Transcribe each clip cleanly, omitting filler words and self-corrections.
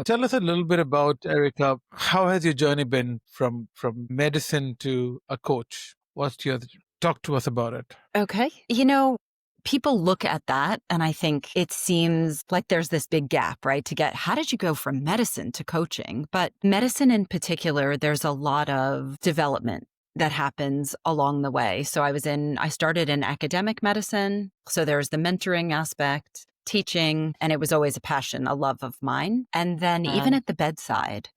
tell us a little bit about, Erica. How has your journey been from medicine to a coach? Talk to us about it. Okay. People look at that and I think it seems like there's this big gap, right? How did you go from medicine to coaching? But medicine in particular, there's a lot of development that happens along the way. So I started in academic medicine. So there's the mentoring aspect, teaching, and it was always a passion, a love of mine. And then even at the bedside,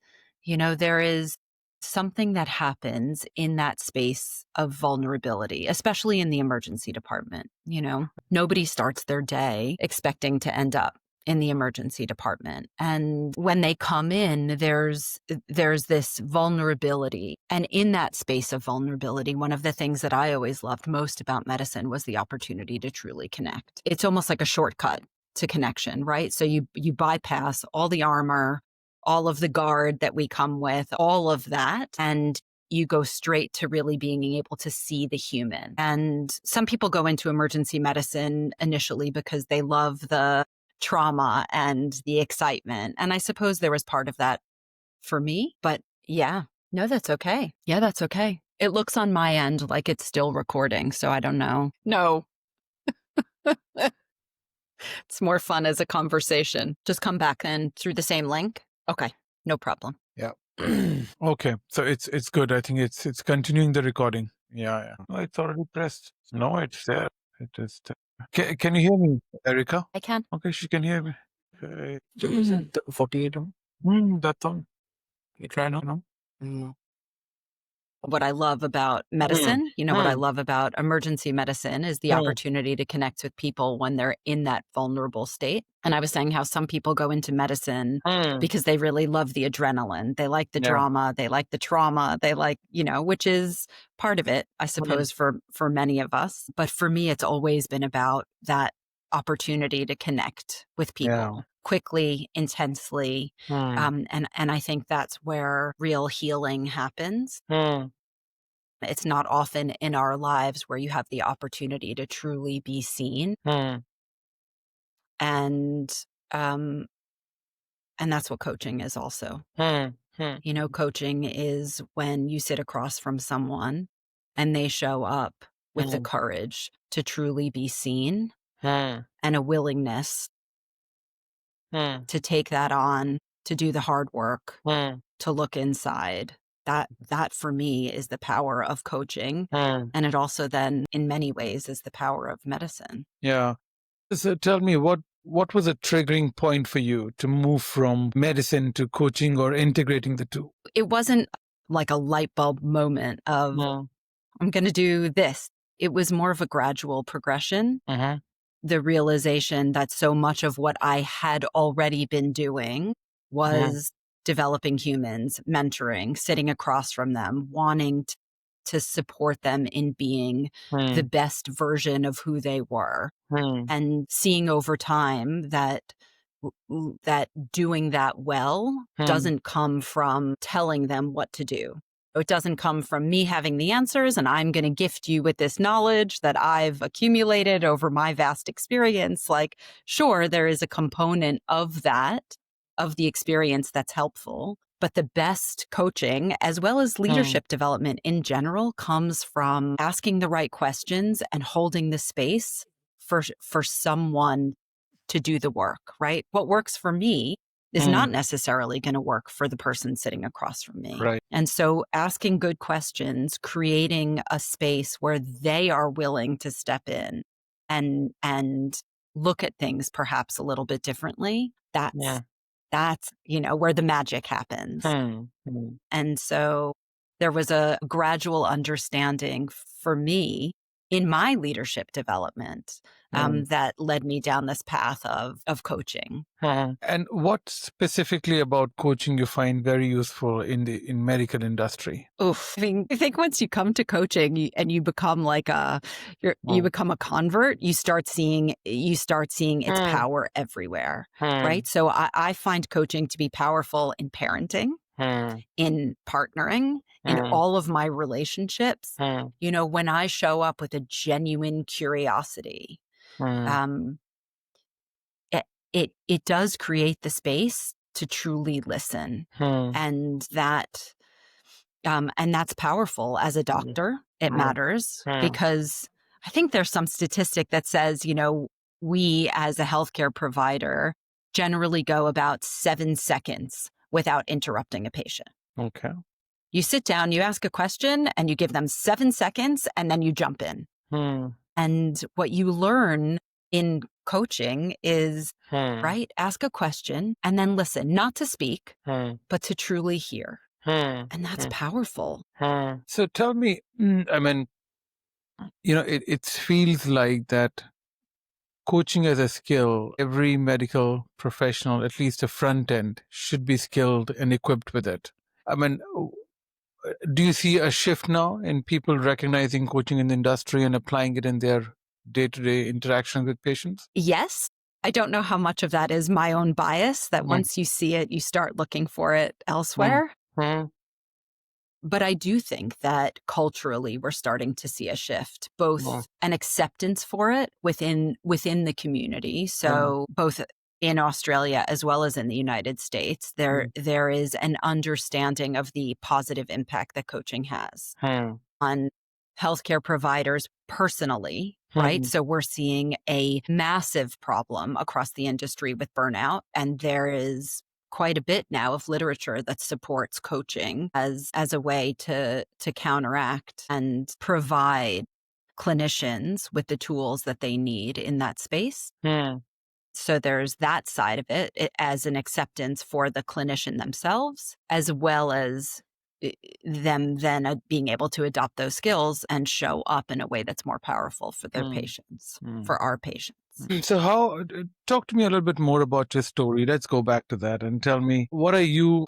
there is something that happens in that space of vulnerability, especially in the emergency department. Nobody starts their day expecting to end up in the emergency department. And when they come in, there's this vulnerability. And in that space of vulnerability, one of the things that I always loved most about medicine was the opportunity to truly connect. It's almost like a shortcut to connection, right? So you bypass all the armor, all of the guard that we come with, all of that, and you go straight to really being able to see the human. And some people go into emergency medicine initially because they love the trauma and the excitement. And I suppose there was part of that for me, but yeah, no, that's okay. Yeah, that's okay. It looks on my end like it's still recording, so I don't know. No. It's more fun as a conversation. Just come back in through the same link. Okay, no problem. Yeah. Okay, so it's good. I think it's continuing the recording. Yeah. No, it's already pressed. No, it's there. It is there. Can you hear me, Erica? I can. Okay, she can hear me. Okay. 48. That's all. You try now? No. What I love about medicine, what I love about emergency medicine is the opportunity to connect with people when they're in that vulnerable state. And I was saying how some people go into medicine because they really love the adrenaline. They like the drama. They like the trauma. They like, which is part of it, I suppose, for many of us. But for me, it's always been about that opportunity to connect with people quickly, intensely. And I think that's where real healing happens. It's not often in our lives where you have the opportunity to truly be seen. And that's what coaching is also. Coaching is when you sit across from someone and they show up with the courage to truly be seen and a willingness to take that on, to do the hard work, to look inside. That for me is the power of coaching. And it also then in many ways is the power of medicine. Yeah. So tell me, what was a triggering point for you to move from medicine to coaching or integrating the two? It wasn't like a light bulb moment of I'm going to do this. It was more of a gradual progression. The realization that so much of what I had already been doing was developing humans, mentoring, sitting across from them, wanting to support them in being the best version of who they were, and seeing over time that doing that well doesn't come from telling them what to do. It doesn't come from me having the answers and I'm going to gift you with this knowledge that I've accumulated over my vast experience. Like, sure, there is a component of that, of the experience that's helpful, but the best coaching, as well as leadership development in general, comes from asking the right questions and holding the space for someone to do the work, right? What works for me is not necessarily going to work for the person sitting across from me. Right. And so asking good questions, creating a space where they are willing to step in and look at things perhaps a little bit differently, that's where the magic happens. And so there was a gradual understanding for me in my leadership development that led me down this path of coaching. And what specifically about coaching you find very useful in medical industry? Oof. I think once you come to coaching and you become like you become a convert, you start seeing its power everywhere, right? So I find coaching to be powerful in parenting, in partnering, in all of my relationships. When I show up with a genuine curiosity, it does create the space to truly listen. Hmm. And that's powerful as a doctor. It matters because I think there's some statistic that says, we as a healthcare provider generally go about 7 seconds without interrupting a patient. Okay. You sit down, you ask a question, and you give them 7 seconds, and then you jump in. And what you learn in coaching is, right, ask a question and then listen, not to speak, but to truly hear. And that's powerful. So tell me, I mean, it feels like that coaching as a skill, every medical professional, at least the front end, should be skilled and equipped with it. I mean, do you see a shift now in people recognizing coaching in the industry and applying it in their day-to-day interactions with patients? Yes. I don't know how much of that is my own bias, that once you see it, you start looking for it elsewhere. But I do think that culturally we're starting to see a shift, both an acceptance for it within the community. So both in Australia as well as in the United States, there is an understanding of the positive impact that coaching has on healthcare providers personally, right? So we're seeing a massive problem across the industry with burnout, and there is quite a bit now of literature that supports coaching as a way to counteract and provide clinicians with the tools that they need in that space. So there's that side of it as an acceptance for the clinician themselves, as well as them then being able to adopt those skills and show up in a way that's more powerful for their patients, for our patients. So talk to me a little bit more about your story. Let's go back to that and tell me,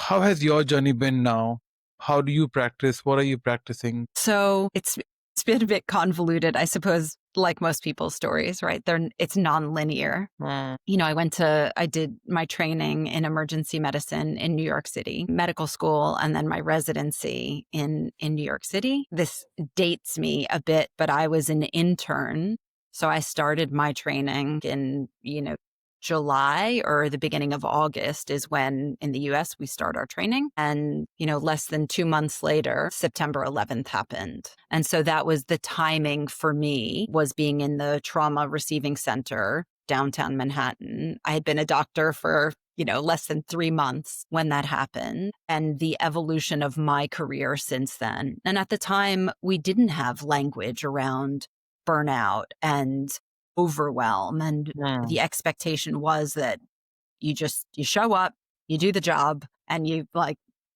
how has your journey been now? How do you practice? What are you practicing? So it's been a bit convoluted, I suppose, like most people's stories, right? It's nonlinear. I did my training in emergency medicine in New York City, medical school, and then my residency in New York City. This dates me a bit, but I was an intern. So I started my training in, July or the beginning of August is when in the US we start our training. And, less than 2 months later, September 11th happened. And so that was the timing for me, was being in the trauma receiving center, downtown Manhattan. I had been a doctor for, less than 3 months when that happened, and the evolution of my career since then. And at the time, we didn't have language around burnout and overwhelm. And the expectation was that you show up, you do the job, and you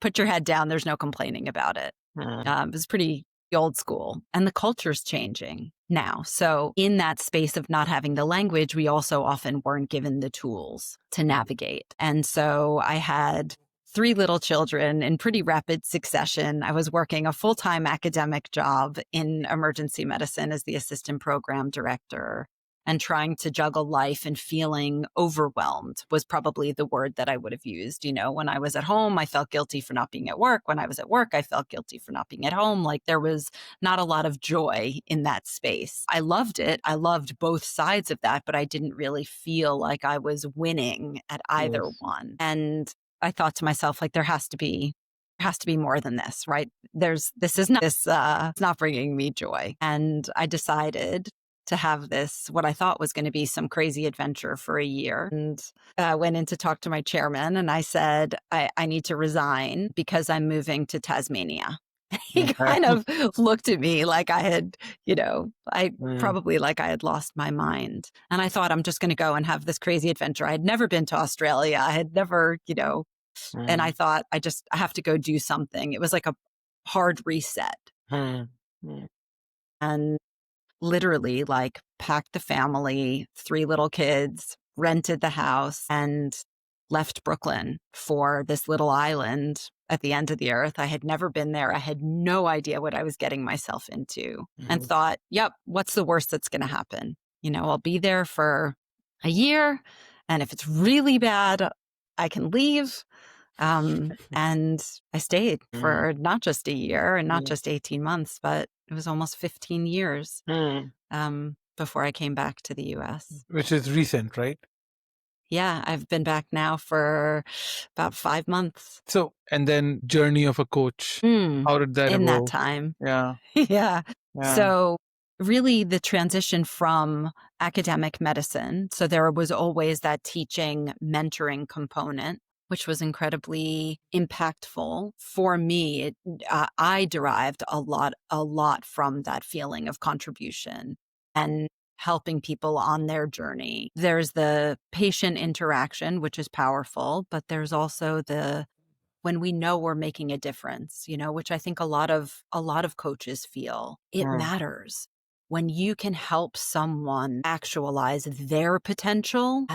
put your head down. There's no complaining about it. It was pretty old school, and the culture's changing now. So in that space of not having the language, we also often weren't given the tools to navigate. And so I had 3 little children in pretty rapid succession. I was working a full-time academic job in emergency medicine as the assistant program director, and trying to juggle life and feeling overwhelmed was probably the word that I would have used. When I was at home, I felt guilty for not being at work. When I was at work, I felt guilty for not being at home. There was not a lot of joy in that space. I loved it. I loved both sides of that, but I didn't really feel like I was winning at either one. And I thought to myself, there has to be more than this, right? It's not bringing me joy. And I decided to have what I thought was going to be some crazy adventure for a year. And went in to talk to my chairman, and I said, I need to resign because I'm moving to Tasmania. He kind of looked at me like I had, probably like I had lost my mind. And I thought, I'm just going to go and have this crazy adventure. I had never been to Australia. I had never, and I thought, I have to go do something. It was like a hard reset. And literally packed the family, 3 little kids, rented the house, and left Brooklyn for this little island at the end of the earth. I had never been there. I had no idea what I was getting myself into, and thought, yep, what's the worst that's going to happen? I'll be there for a year, and if it's really bad, I can leave. And I stayed for not just a year and not just 18 months, but it was almost 15 years before I came back to the US. Which is recent, right? Yeah, I've been back now for about 5 months. So, and then journey of a coach. Mm, How did that in that evolve? time. Yeah, Yeah. yeah. So really the transition from academic medicine, so there was always that teaching, mentoring component, which was incredibly impactful for me. I derived a lot from that feeling of contribution and helping people on their journey. There's the patient interaction, which is powerful, but there's also the when we know we're making a difference, which I think a lot of coaches feel. It Mm, matters. When you can help someone actualize their potential,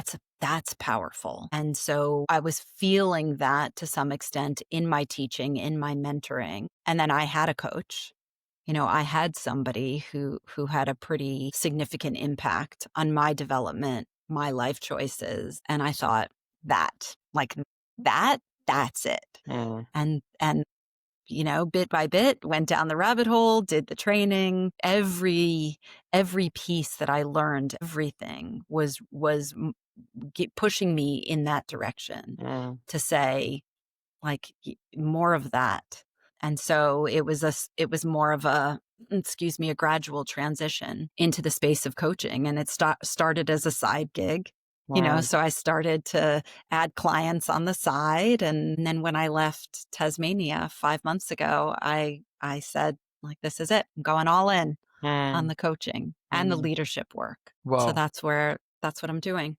that's powerful. And so I was feeling that to some extent in my teaching, in my mentoring. And then I had a coach. I had somebody who had a pretty significant impact on my development, my life choices. And I thought that, like that, that's it. mm, And bit by bit went down the rabbit hole, did the training. Every piece that I learned, everything was pushing me in that direction mm. to say, like, more of that. And so it was more of a gradual transition into the space of coaching. And it started as a side gig. Wow. So I started to add clients on the side. And then when I left Tasmania 5 months ago, I said, like, this is it. I'm going all in on Mm, the coaching and the mm. leadership work. So Wow. that's what I'm doing.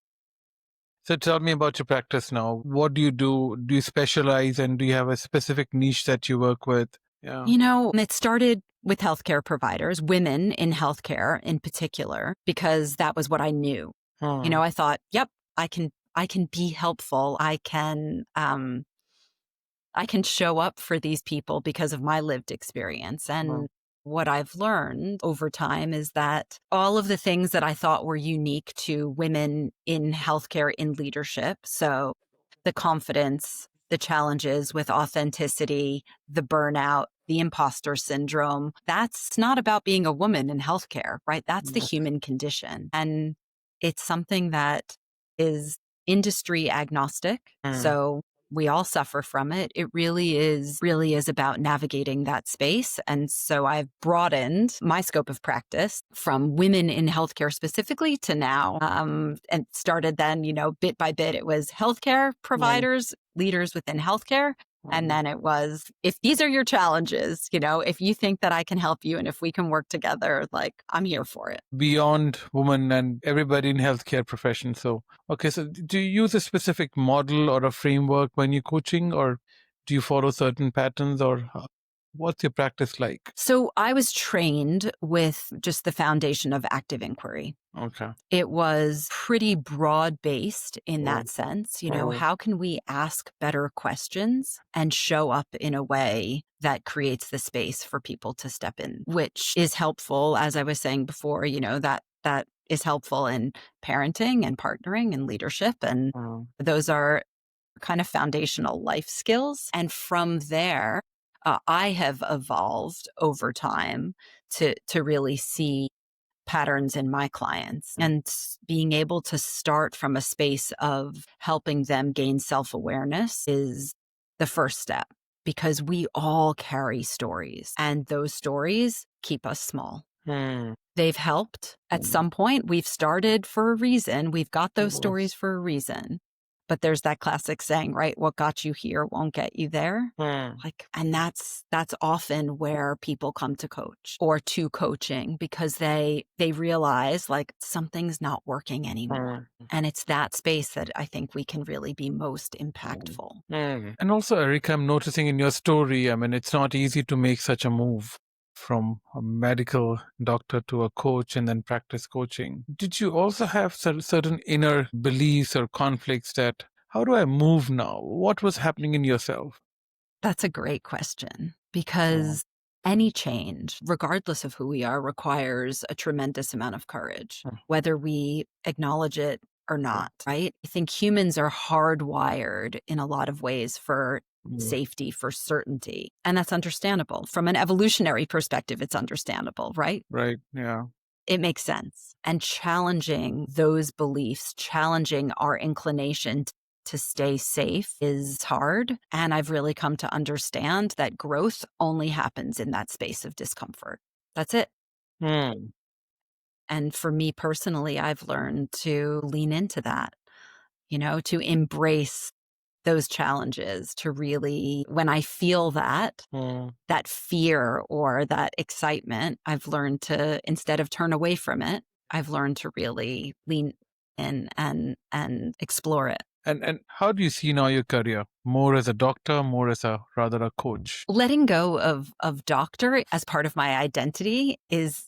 So tell me about your practice now. What do you do? Do you specialize and do you have a specific niche that you work with? Yeah. It started with healthcare providers, women in healthcare in particular, because that was what I knew. Hmm. I thought, yep, I can be helpful. I can show up for these people because of my lived experience. Hmm. And what I've learned over time is that all of the things that I thought were unique to women in healthcare in leadership, so the confidence, the challenges with authenticity, the burnout, the imposter syndrome, that's not about being a woman in healthcare, right? That's the human condition. And it's something that is industry agnostic. Hmm. So we all suffer from it. It really is about navigating that space. And so I've broadened my scope of practice from women in healthcare specifically to now, and started then, bit by bit, it was healthcare Hmm. providers, leaders within healthcare. And Hmm. then it was, if these are your challenges, if you think that I can help you and if we can work together, like, I'm here for it. Beyond women and everybody in healthcare profession. So, okay. So do you use a specific model or a framework when you're coaching, or do you follow certain patterns, or what's your practice like? So I was trained with just the foundation of active inquiry. Okay. It was pretty broad based in Oh, that sense. oh, How can we ask better questions and show up in a way that creates the space for people to step in, which is helpful, as I was saying before, that is helpful in parenting and partnering and leadership. And oh. those are kind of foundational life skills. And from there, I have evolved over time to really see patterns in my clients and being able to start from a space of helping them gain self-awareness is the first step, because we all carry stories and those stories keep us small. Hmm. They've helped at Hmm. some point. We've started for a reason. We've got those stories Yes. for a reason. But there's that classic saying, right? What got you here won't get you there. Hmm. And that's often where people come to coach or to coaching, because they realize, like, something's not working anymore. Hmm. And it's that space that I think we can really be most impactful. Mm. And also, Eric, I'm noticing in your story, I mean, it's not easy to make such a move from a medical doctor to a coach and then practice coaching. Did you also have certain inner beliefs or conflicts that, how do I move now? What was happening in yourself? That's a great question, Mm. because any change, regardless of who we are, requires a tremendous amount of courage, whether we acknowledge it or not, right? I think humans are hardwired in a lot of ways for Mm. safety, for certainty. And that's understandable. From an evolutionary perspective, it's understandable, right? Right. Yeah. it makes sense. And challenging those beliefs, challenging our inclination to stay safe is hard. And I've really come to understand that growth only happens in that space of discomfort. That's it. Hmm. And for me personally, I've learned to lean into that, to embrace those challenges, to really, when I feel that fear or that excitement, I've learned to, instead of turn away from it, I've learned to really lean in and explore it. And how do you see now your career? More as a doctor, more as a coach? Letting go of doctor as part of my identity is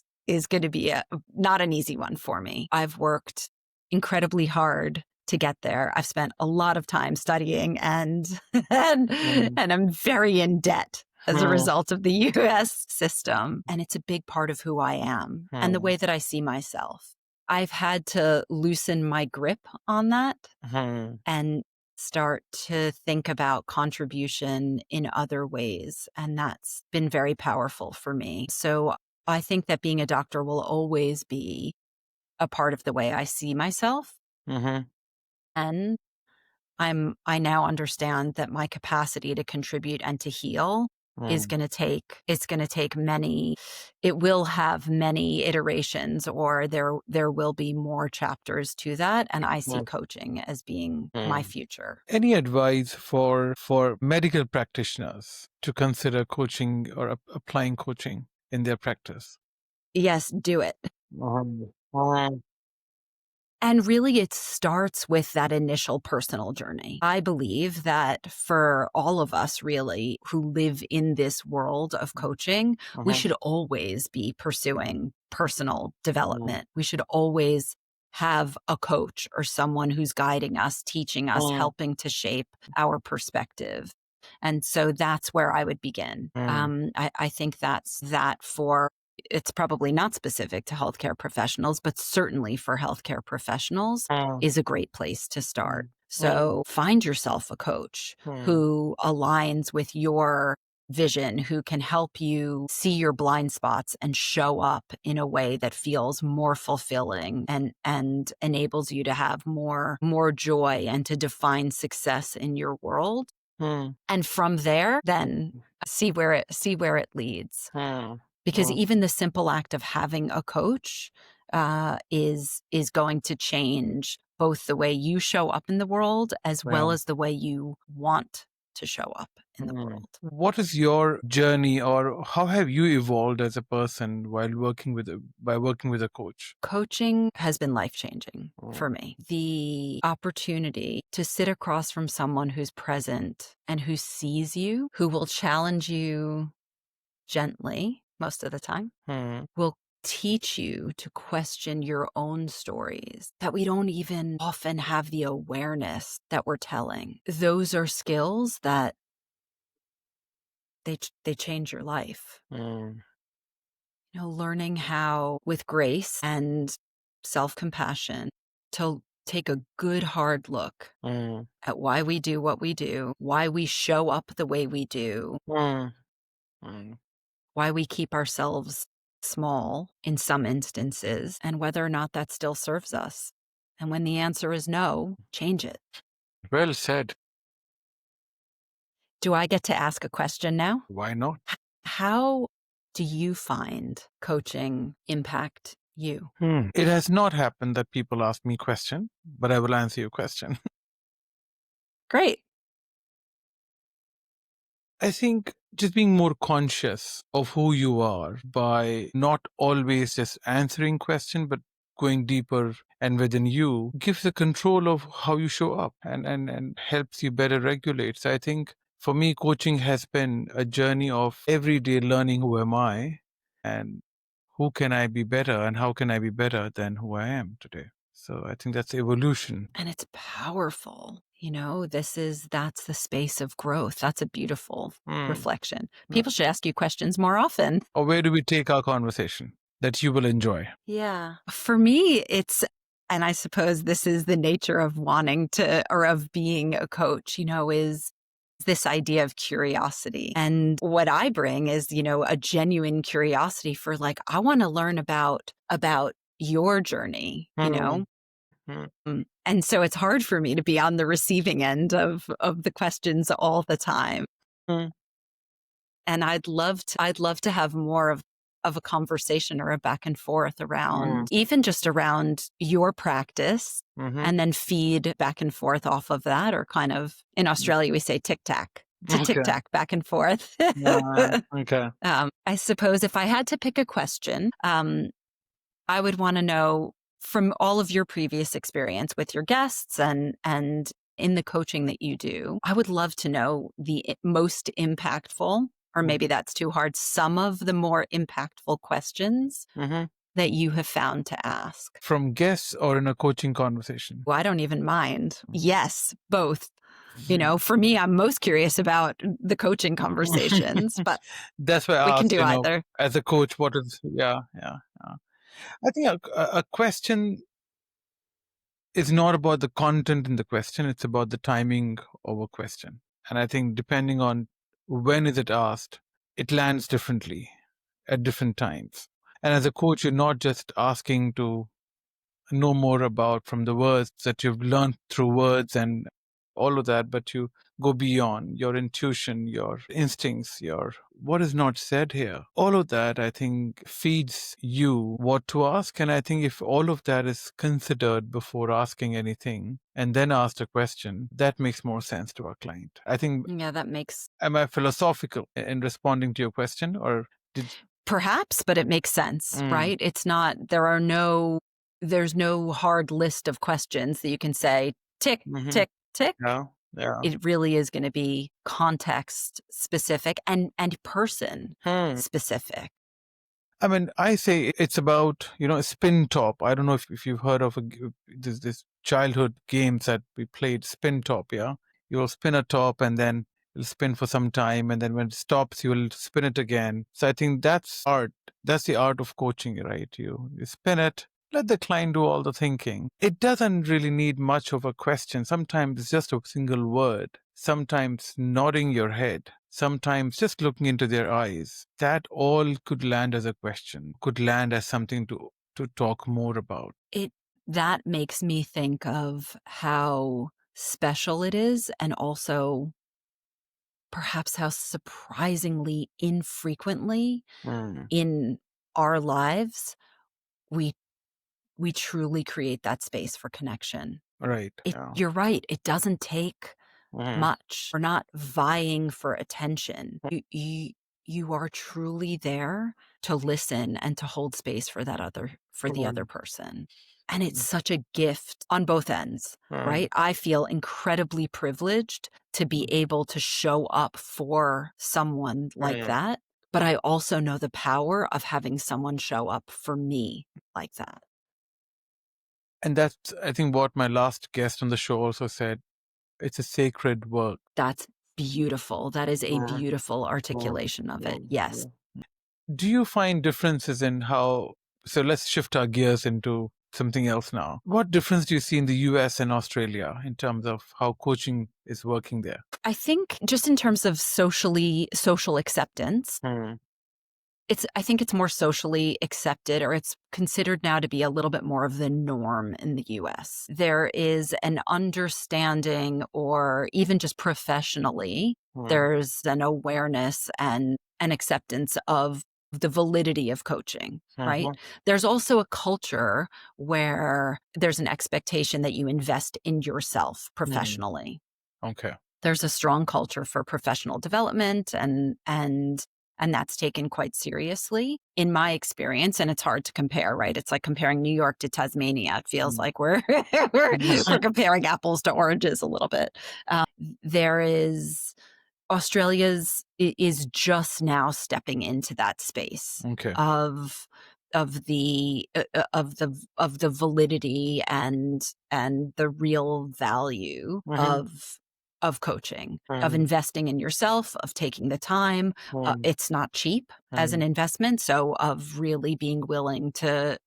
going to be not an easy one for me. I've worked incredibly hard to get there. I've spent a lot of time studying and I'm very in debt as a result of the US system. And it's a big part of who I am and the way that I see myself. I've had to loosen my grip on that and start to think about contribution in other ways. And that's been very powerful for me. So I think that being a doctor will always be a part of the way I see myself. And I now understand that my capacity to contribute and to heal is going to take, it will have many iterations, or there will be more chapters to that. And I see coaching as being my future. Any advice for medical practitioners to consider coaching or applying coaching in their practice? Yes, do it. And really, it starts with that initial personal journey. I believe that for all of us, really, who live in this world of coaching, we should always be pursuing personal development. We should always have a coach or someone who's guiding us, teaching us, helping to shape our perspective. And so that's where I would begin. I think it's probably not specific to healthcare professionals, but certainly for healthcare professionals is a great place to start. So find yourself a coach who aligns with your vision, who can help you see your blind spots and show up in a way that feels more fulfilling and enables you to have more joy and to define success in your world. And from there, then see where it leads. Because even the simple act of having a coach is going to change both the way you show up in the world as well as the way you want to show up in the world. What is your journey, or how have you evolved as a person while working with a coach? Coaching has been life-changing for me. The opportunity to sit across from someone who's present and who sees you, who will challenge you gently most of the time, will teach you to question your own stories that we don't even often have the awareness that we're telling. Those are skills that they change your life. Learning how, with grace and self-compassion, to take a good hard look at why we do what we do, why we show up the way we do, why we keep ourselves small in some instances, and whether or not that still serves us. And when the answer is no, change it. Well said. Do I get to ask a question now? Why not? How do you find coaching impact you? It has not happened that people ask me question, but I will answer your question. Great. I think just being more conscious of who you are by not always just answering question, but going deeper and within you gives the control of how you show up and helps you better regulate. So I think for me, coaching has been a journey of everyday learning who am I and who can I be better and how can I be better than who I am today. So I think that's evolution. And it's powerful. That's the space of growth. That's a beautiful reflection. People should ask you questions more often. Or where do we take our conversation that you will enjoy? Yeah. For me, and I suppose this is the nature of wanting to, or of being a coach, is this idea of curiosity. And what I bring is, a genuine curiosity for like, I want to learn about your journey, Mm, mm, And so it's hard for me to be on the receiving end of the questions all the time. mm, And I'd love to have more of a conversation or a back and forth around, even just around your practice, mhm. and then feed back and forth off of that, or kind of, in Australia, we say tic tac, to tic Okay. tac back and forth. Okay. I suppose if I had to pick a question, I would want to know, from all of your previous experience with your guests and in the coaching that you do, I would love to know the most impactful, or maybe that's too hard, some of the more impactful questions Mhm. that you have found to ask. From guests or in a coaching conversation? Well, I don't even mind. Yes, both. For me, I'm most curious about the coaching conversations, but That's why we I can asked, do either. as a coach, what is, yeah, yeah, yeah. I think a question is not about the content in the question, it's about the timing of a question. And I think depending on when is it asked, it lands differently at different times. And as a coach, you're not just asking to know more about from the words that you've learned through words and all of that, but you go beyond your intuition, your instincts, your what is not said here. All of that, I think, feeds you what to ask. And I think if all of that is considered before asking anything and then asked a question, that makes more sense to our client. I think, Yeah, that makes am I philosophical in responding to your question, or did perhaps, but it makes sense, Mm. right? It's not, there's no hard list of questions that you can say, tick, Mhm. tick, tick. Yeah. Yeah. It really is going to be context specific and person Hmm. specific. I mean, I say it's about, a spin top. I don't know if you've heard of this childhood games that we played, spin top, yeah? You'll spin a top and then it'll spin for some time, and then when it stops, you'll spin it again. So I think that's art. That's the art of coaching, right? You spin it, let the client do all the thinking. It doesn't really need much of a question. Sometimes it's just a single word, sometimes nodding your head, sometimes just looking into their eyes. That all could land as a question, could land as something to talk more about. That makes me think of how special it is, and also perhaps how surprisingly infrequently Mm. in our lives we truly create that space for connection. Right. Yeah. You're right. It doesn't take Mhm. much. We're not vying for attention. You are truly there to listen and to hold space for the other person. And it's such a gift on both ends, right? I feel incredibly privileged to be able to show up for someone like that. But I also know the power of having someone show up for me like that. And that's, I think, what my last guest on the show also said. It's a sacred work. That's beautiful. That is a Mhm. beautiful articulation of it. Yes. Do you find differences in how, so let's shift our gears into something else now. What difference do you see in the US and Australia in terms of how coaching is working there? I think just in terms of social acceptance, Hmm. I think it's more socially accepted, or it's considered now to be a little bit more of the norm in the US. There is an understanding, or even just professionally, there's an awareness and an acceptance of the validity of coaching, right? There's also a culture where there's an expectation that you invest in yourself professionally. Okay. There's a strong culture for professional development, and that's taken quite seriously in my experience. And it's hard to compare, right? It's like comparing New York to Tasmania. It feels like we're comparing apples to oranges a little bit. There is is just now stepping into that space Okay. of the validity and the real value of coaching, of investing in yourself, of taking the time. It's not cheap as an investment. So of really being willing to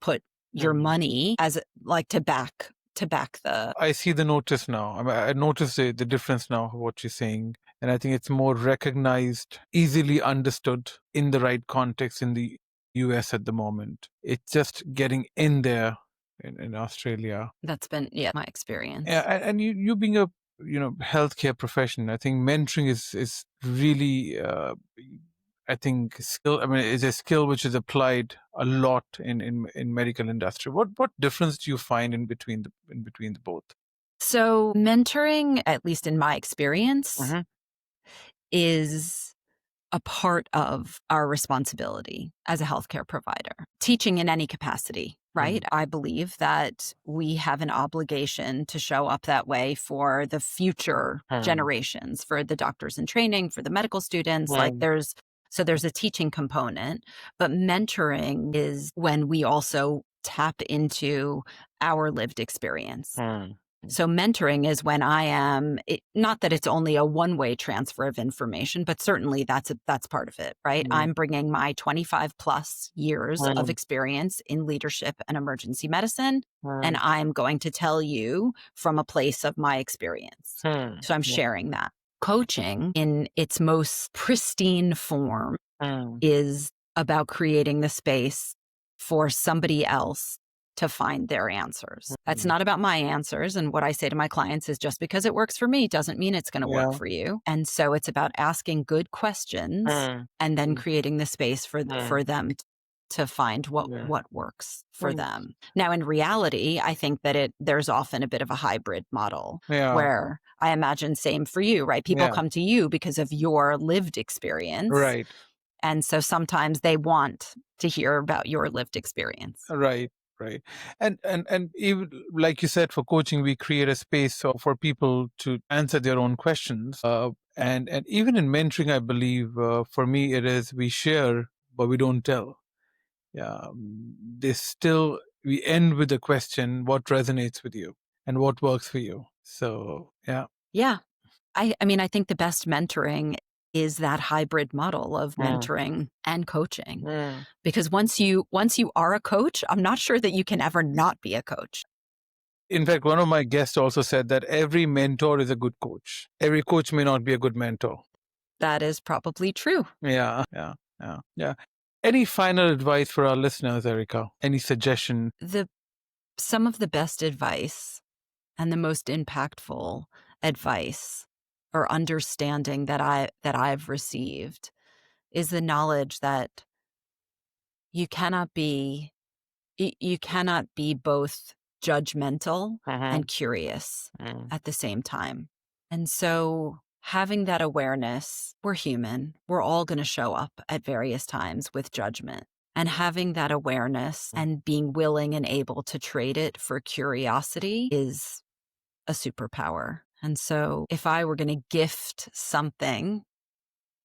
put your money as like to back to back the. I see the notice now. I mean, I notice the difference now, what you're saying. And I think it's more recognized, easily understood in the right context in the US at the moment. It's just getting in there in Australia. That's been my experience. Yeah, and you being a healthcare profession, I think mentoring is really I think skill. I mean, it's a skill which is applied a lot in medical industry. What difference do you find in between the both? So mentoring, at least in my experience, Mm-hmm. is a part of our responsibility as a healthcare provider. Teaching in any capacity, right? I believe that we have an obligation to show up that way for the future generations, for the doctors in training, for the medical students. Like there's a teaching component, but mentoring is when we also tap into our lived experience. So mentoring is when I am, not that it's only a one-way transfer of information, but certainly that's part of it, right? I'm bringing my 25 plus years of experience in leadership and emergency medicine, and I'm going to tell you from a place of my experience. So I'm sharing that. Coaching in its most pristine form is about creating the space for somebody else to find their answers. That's not about my answers. And what I say to my clients is just because it works for me doesn't mean it's going to work for you. And so it's about asking good questions and then creating the space for them to find what works for them. Now, in reality, I think that there's often a bit of a hybrid model where I imagine same for you, right? People come to you because of your lived experience. Right. And so sometimes they want to hear about your lived experience. Right. And even like you said, for coaching, we create a space for people to answer their own questions. And even in mentoring, I believe for me, it is we share, but we don't tell. Yeah. We end with the question, what resonates with you and what works for you. So, yeah. Yeah. I mean, I think the best mentoring is that hybrid model of mentoring and coaching. Because once you are a coach, I'm not sure that you can ever not be a coach. In fact, one of my guests also said that every mentor is a good coach. Every coach may not be a good mentor. That is probably true. Yeah. Any final advice for our listeners, Erica? Any suggestion? Some of the best advice and the most impactful advice or understanding that I've received is the knowledge that you cannot be both judgmental and curious at the same time. And so having that awareness, we're human, we're all going to show up at various times with judgment. And having that awareness and being willing and able to trade it for curiosity is a superpower. And so if I were going to gift something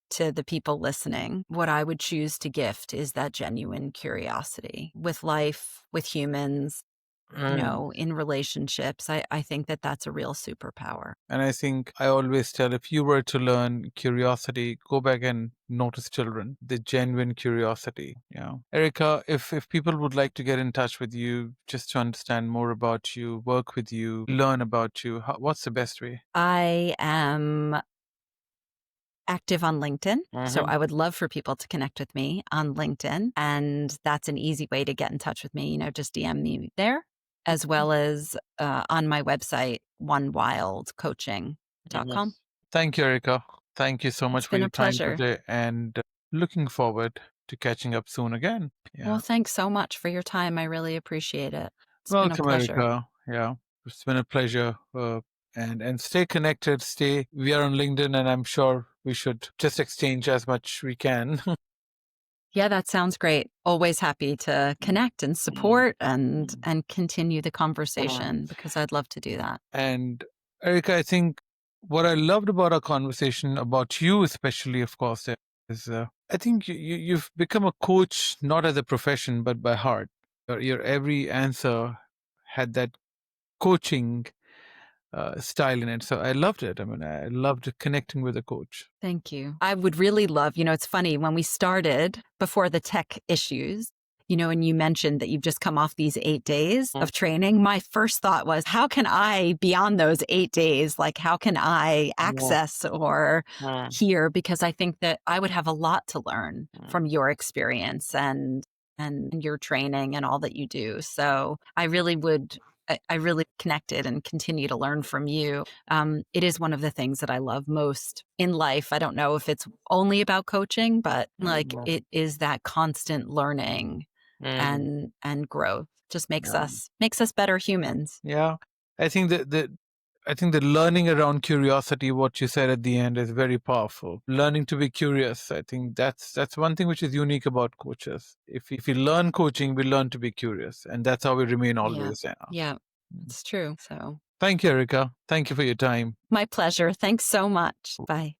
to the people listening, what I would choose to gift is that genuine curiosity with life, with humans, in relationships. I think that that's a real superpower. And I think I always tell, if you were to learn curiosity, go back and notice children, the genuine curiosity. Yeah. Erica, if people would like to get in touch with you just to understand more about you, work with you, learn about you, what's the best way? I am active on LinkedIn. So I would love for people to connect with me on LinkedIn. And that's an easy way to get in touch with me. Just DM me there, as well as on my website, onewildcoaching.com. Thank you, Erica. Thank you so much for your time today, and looking forward to catching up soon again. Yeah. Well, thanks so much for your time. I really appreciate it. It's Welcome, been a pleasure. Erica. Yeah, it's been a pleasure. And stay connected. We are on LinkedIn, and I'm sure we should just exchange as much we can. Yeah, that sounds great. Always happy to connect and support and continue the conversation, because I'd love to do that. And Erica, I think what I loved about our conversation, about you especially, of course, is I think you've become a coach not as a profession but by heart. Your every answer had that coaching style in it. So I loved it. I mean, I loved connecting with a coach. Thank you. I would really love, it's funny, when we started before the tech issues, And you mentioned that you've just come off these 8 days of training. My first thought was, how can I, beyond those 8 days, like how can I access or hear? Because I think that I would have a lot to learn from your experience and your training and all that you do. So I really connected and continue to learn from you. It is one of the things that I love most in life. I don't know if it's only about coaching, but like it is that constant learning and growth. Just makes us better humans. Yeah. I think that the learning around curiosity, what you said at the end, is very powerful. Learning to be curious. I think that's one thing which is unique about coaches. If we learn coaching, we learn to be curious, and that's how we remain always. Yeah, it's true. So thank you, Erica. Thank you for your time. my pleasure. Thanks so much. Bye.